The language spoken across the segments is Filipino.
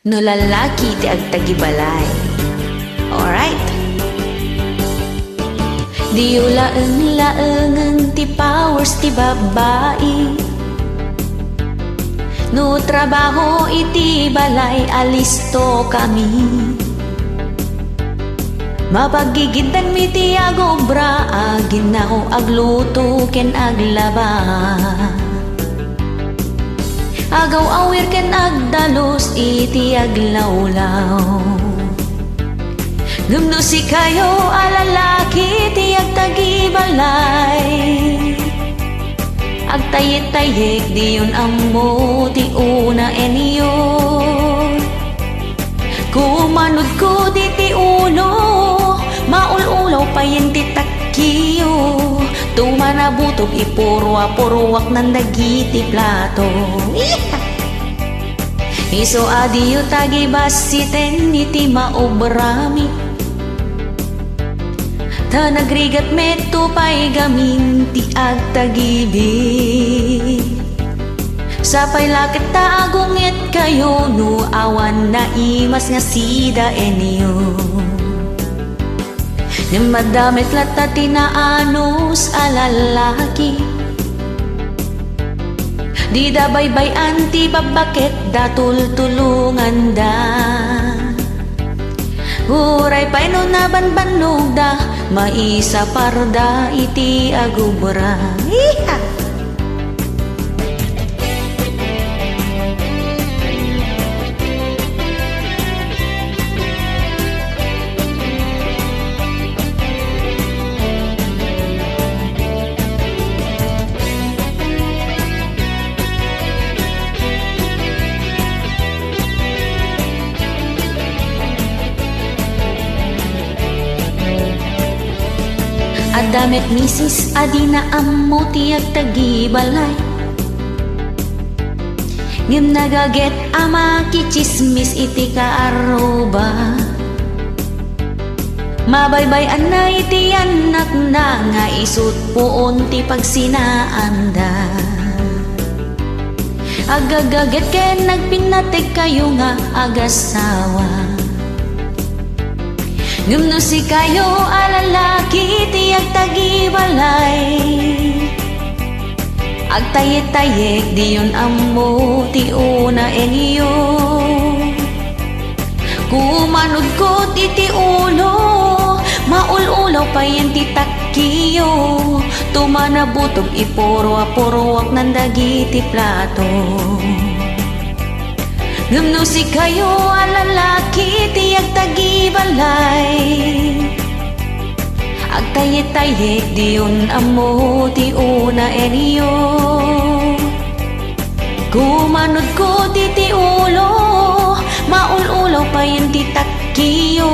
No lalaki ti agtagibalay. Alright. Di laeng-laengen ti powers ti babae. No trabaho iti balay alisto kami. Mapagigidan mi ti agobra aginaw agluto ken aglaba. Agaw awir ken agdalos iti aglawlaw. Ngumno si kayo alalaki ti agtagibalay. Agtayet-tayek di yun amo ti una enyo. Kumanod ko di ti ulo, maululaw pa yin ti takkiyo. Tumanabutog ipurwa-purwak ng dagiti plato. Iso adiyo tagibas si ten iti maobrami. Ta nagrigat meto pa'y gamin ti agtagibi. Sapay lakit ta agungit kayo no awan na imas nga sida enyo. Ning madamit lata tinaanos alalaki. Di da baybay anti babakit da tultulungan da. Huray pa'y no nabanbanog da maisa parda iti agubra. Adamit misis adina ammo ti agtagibalay. Ngem nagaget ama kichismis iti kaaroba. Mabaybayan na iti anak na nga isut poon ti pagsinaanda. Agagaget ken nagpinatig kayo nga agasawa. Ngumno si kayo alalaki ti agtagibalay. Agtayet-tayek di yun amo ti una enyo. Kumanod ko ti ulo, maululaw pa yan ti takkiyo. Tumanabutog ipurwa-purwak ng dagiti plato. Ngumno si kayo alalaki ti agtagibalay. Agtayet-tayek di yun amo ti una enyo. Kumanod ko ti ulo, maululaw pa yun ti takkiyo.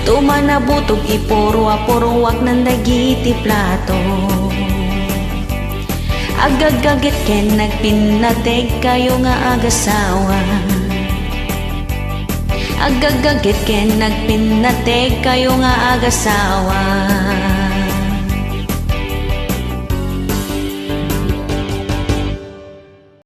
Tumanabutog ipurwa-purwak ng dagiti plato. Agagagit ken nagpinatig kayo nga agasawa. Agagagit ken nagpinatig kayo nga agasawa.